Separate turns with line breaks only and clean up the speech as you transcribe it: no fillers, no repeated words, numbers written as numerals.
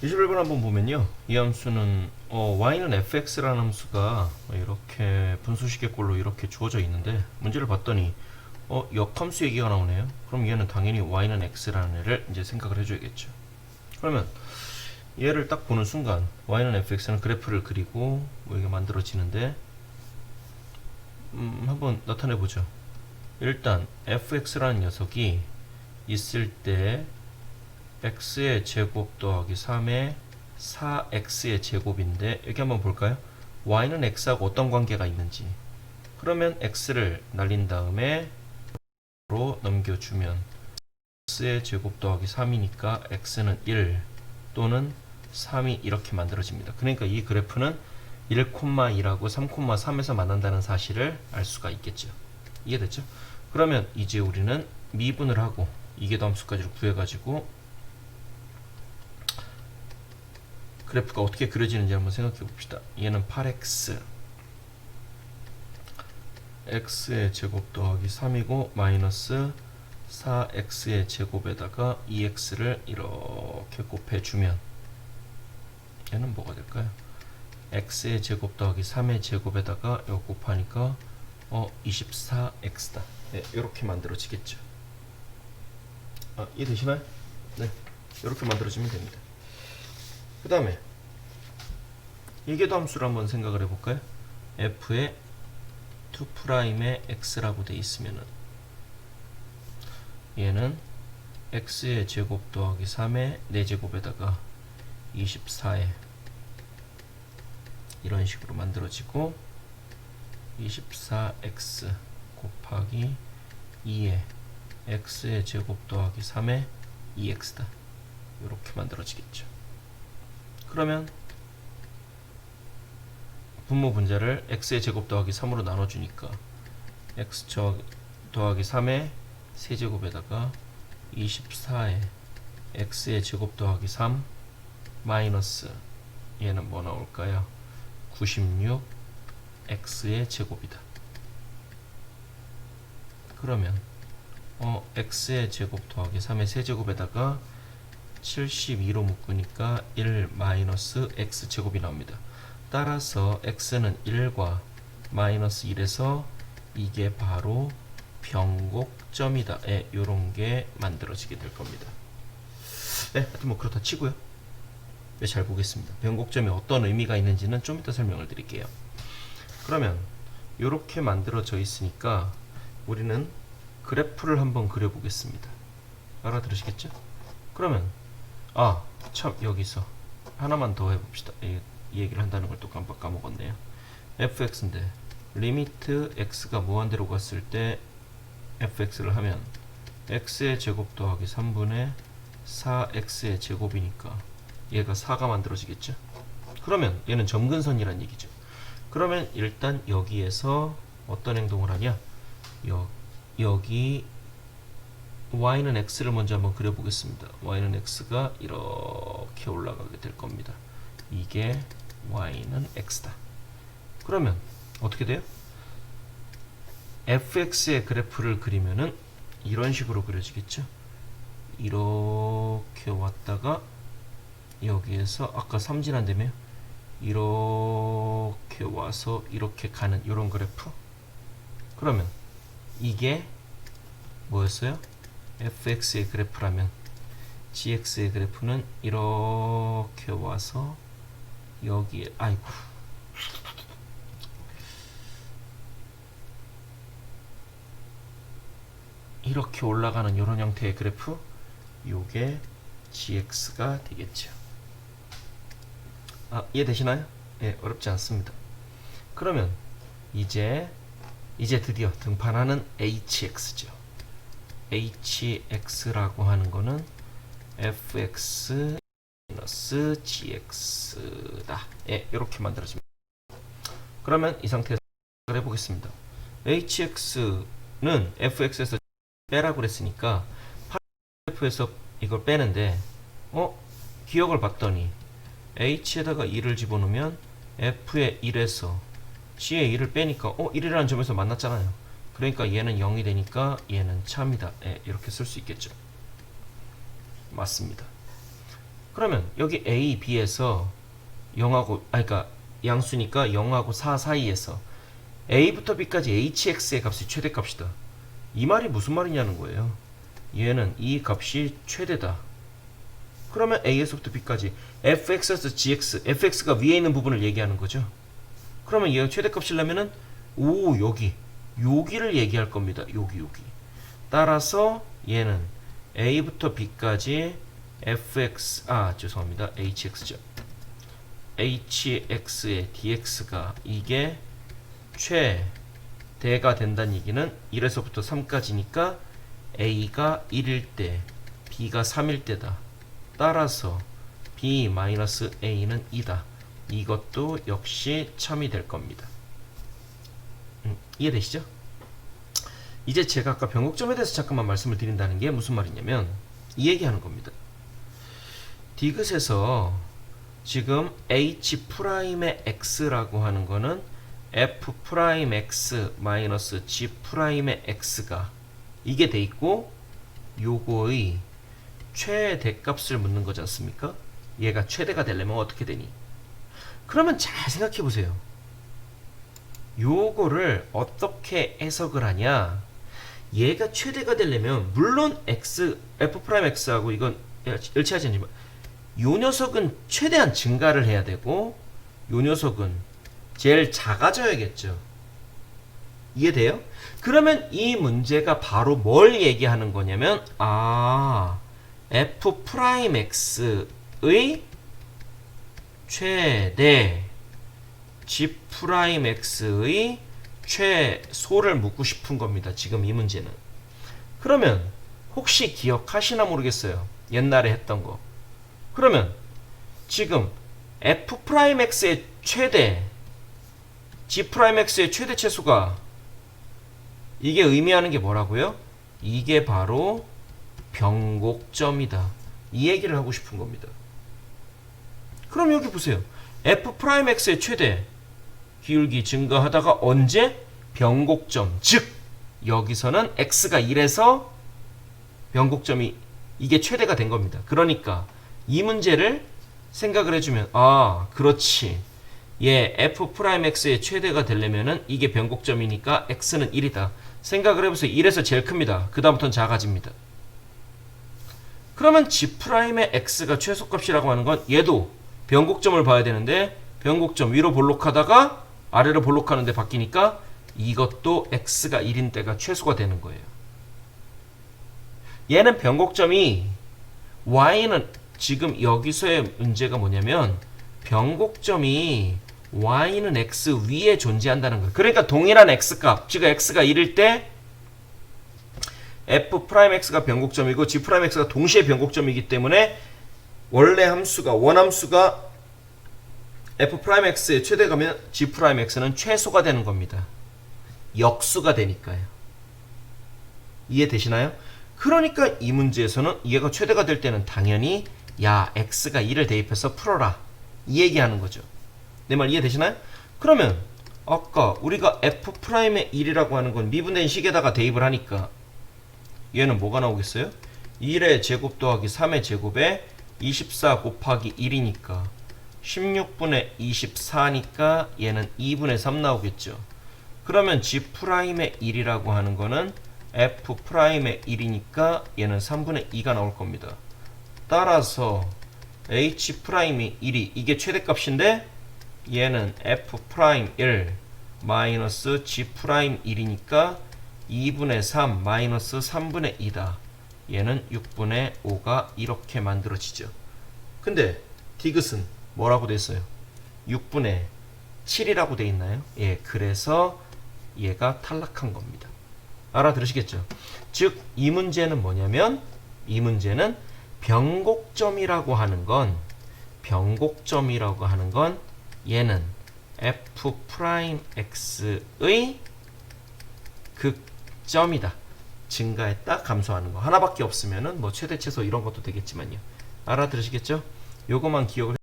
21번 한번 보면요. 이 함수는 y는 fx라는 함수가 이렇게 분수식의 꼴로 이렇게 주어져 있는데 문제를 봤더니 역함수 얘기가 나오네요. 그럼 얘는 당연히 y는 x라는 애를 이제 생각을 해줘야겠죠. 그러면 얘를 딱 보는 순간 y는 fx는 그래프를 그리고 이게 만들어지는데 한번 나타내 보죠. 일단 fx라는 녀석이 있을 때 x의 제곱 더하기 3의 4x의 제곱인데 여기 한번 볼까요? y는 x하고 어떤 관계가 있는지. 그러면 x를 날린 다음에 로 넘겨주면 x의 제곱 더하기 3이니까 x는 1 또는 3이 이렇게 만들어집니다. 그러니까 이 그래프는 1,2하고 3,3에서 만난다는 사실을 알 수가 있겠죠. 이해됐죠? 그러면 이제 우리는 미분을 하고 이계도함수까지 구해가지고 그래프가 어떻게 그려지는지 한번 생각해 봅시다. 얘는 8x x의 제곱 더하기 3이고 마이너스 4x의 제곱에다가 2x를 이렇게 곱해주면 얘는 뭐가 될까요? x의 제곱 더하기 3의 제곱에다가 이거 곱하니까 24x다. 네, 이렇게 만들어지겠죠. 이해되시나요? 네, 이렇게 만들어지면 됩니다. 그 다음에 이계도함수를 한번 생각을 해볼까요? f의 2'의 x라고 돼 있으면은 얘는 x의 제곱 더하기 3의 4제곱에다가 24에 이런 식으로 만들어지고 24x 곱하기 2에 x의 제곱 더하기 3의 2x다. 이렇게 만들어지겠죠. 그러면 분모 분자를 x의 제곱 더하기 3으로 나눠주니까 x 더하기 3의 세제곱에다가 24에 x의 제곱 더하기 3 마이너스 얘는 뭐 나올까요? 96 x의 제곱이다. 그러면 x의 제곱 더하기 3의 세제곱에다가 72로 묶으니까 1 마이너스 x 제곱이 나옵니다. 따라서 x는 1과 마이너스 1에서 이게 바로 변곡점이다. 요런 게 만들어지게 될 겁니다. 네, 하여튼 뭐 그렇다 치고요. 네, 잘 보겠습니다. 변곡점이 어떤 의미가 있는지는 좀 이따 설명을 드릴게요. 그러면 이렇게 만들어져 있으니까 우리는 그래프를 한번 그려보겠습니다. 알아들으시겠죠? 그러면 참 여기서 하나만 더 해봅시다. 이 얘기를 한다는 걸 또 깜빡 까먹었네요. fx인데 리미트 x가 무한대로 갔을 때 fx를 하면 x의 제곱 더하기 3분의 4x의 제곱이니까 얘가 4가 만들어지겠죠. 그러면 얘는 점근선이란 얘기죠. 그러면 일단 여기에서 어떤 행동을 하냐, 여기 y는 x를 먼저 한번 그려보겠습니다. y는 x가 이렇게 올라가게 될 겁니다. 이게 y는 x다. 그러면 어떻게 돼요? fx의 그래프를 그리면은 이런 식으로 그려지겠죠. 이렇게 왔다가 여기에서 아까 삼진한다며요. 이렇게 와서 이렇게 가는 이런 그래프. 그러면 이게 뭐였어요? fx의 그래프라면 gx의 그래프는 이렇게 와서 여기에 이렇게 올라가는 이런 형태의 그래프, 요게 gx가 되겠죠. 이해되시나요? 예, 어렵지 않습니다. 그러면 이제 드디어 등판하는 hx죠. hx라고 하는 거는 fx gx다. 예, 이렇게 만들어집니다. 그러면 이 상태에서 해보겠습니다. hx는 fx에서 빼라고 그랬으니까 f에서 이걸 빼는데 기억을 봤더니 h에다가 2를 집어넣으면 f의 1에서 c의 2를 빼니까 1이라는 점에서 만났잖아요. 그러니까 얘는 0이 되니까 얘는 참이다. 이렇게 쓸 수 있겠죠. 맞습니다. 그러면 여기 a, b에서 0하고 그러니까 양수니까 0하고 4 사이에서 a부터 b까지 hx의 값이 최대값이다. 이 말이 무슨 말이냐는 거예요. 얘는 이 값이 최대다. 그러면 a에서부터 b까지 fx에서 gx, fx가 위에 있는 부분을 얘기하는 거죠. 그러면 얘가 최대값이려면은 여기를 얘기할 겁니다. 여기. 따라서 얘는 a부터 b까지 fx 죄송합니다. hx죠. hx의 dx가 이게 최대가 된다는 얘기는 1에서부터 3까지니까 a가 1일 때 b가 3일 때다. 따라서 b-a는 2다. 이것도 역시 참이 될 겁니다. 이해되시죠? 이제 제가 아까 변곡점에 대해서 잠깐만 말씀을 드린다는 게 무슨 말이냐면 이 얘기하는 겁니다. 디귿에서 지금 h'의 x라고 하는 거는 f'x 마이너스 g'의 x가 이게 돼 있고 요거의 최대값을 묻는 거지 않습니까? 얘가 최대가 되려면 어떻게 되니? 그러면 잘 생각해 보세요. 요거를 어떻게 해석을 하냐? 얘가 최대가 되려면 물론 f'x하고 이건 일치하지 않지만 요 녀석은 최대한 증가를 해야 되고 요 녀석은 제일 작아져야겠죠. 이해돼요? 그러면 이 문제가 바로 뭘 얘기하는 거냐면 f'x의 최대 g'x의 최소를 묻고 싶은 겁니다. 지금 이 문제는. 그러면 혹시 기억하시나 모르겠어요. 옛날에 했던 거. 그러면 지금 f'x의 최대 g'x의 최대 최소가 이게 의미하는 게 뭐라고요? 이게 바로 변곡점이다. 이 얘기를 하고 싶은 겁니다. 그럼 여기 보세요. f'x의 최대 기울기 증가하다가 언제? 변곡점. 즉 여기서는 x가 1에서 변곡점이 이게 최대가 된 겁니다. 그러니까 이 문제를 생각을 해주면 그렇지. 얘 f'x의 최대가 되려면은 이게 변곡점이니까 x는 1이다. 생각을 해보세요. 1에서 제일 큽니다. 그 다음부터는 작아집니다. 그러면 g'의 x가 최소값이라고 하는 건 얘도 변곡점을 봐야 되는데 변곡점 위로 볼록하다가 아래로 볼록하는데 바뀌니까 이것도 x가 1인 때가 최소가 되는 거예요. 얘는 변곡점이 y는 지금 여기서의 문제가 뭐냐면 변곡점이 y는 x 위에 존재한다는 거예요. 그러니까 동일한 x값, 즉 x가 1일 때 f'x가 변곡점이고 g'x가 동시에 변곡점이기 때문에 원래 함수가 원함수가 f'x의 최대가면 g'x는 최소가 되는 겁니다. 역수가 되니까요. 이해되시나요? 그러니까 이 문제에서는 얘가 최대가 될 때는 당연히 x가 1을 대입해서 풀어라. 이 얘기하는 거죠. 내 말 이해되시나요? 그러면 아까 우리가 f'의 1이라고 하는 건 미분된 식에다가 대입을 하니까 얘는 뭐가 나오겠어요? 1의 제곱 더하기 3의 제곱에 24 곱하기 1이니까 16분의 24니까 얘는 2분의 3 나오겠죠. 그러면 g'의 1이라고 하는 거는 f'의 1이니까 얘는 3분의 2가 나올 겁니다. 따라서 h'의 1이 이게 최대값인데 얘는 f'1 마이너스 g'의 1이니까 2분의 3 마이너스 3분의 2다. 얘는 6분의 5가 이렇게 만들어지죠. 근데 디귿은 뭐라고 돼 있어요? 6분의 7이라고 돼 있나요? 예, 그래서 얘가 탈락한 겁니다. 알아들으시겠죠? 즉, 이 문제는 뭐냐면 이 문제는 변곡점이라고 하는 건 얘는 f'x의 극점이다. 증가했다, 감소하는 거. 하나밖에 없으면은 뭐 최대 최소 이런 것도 되겠지만요. 알아들으시겠죠? 요거만 기억을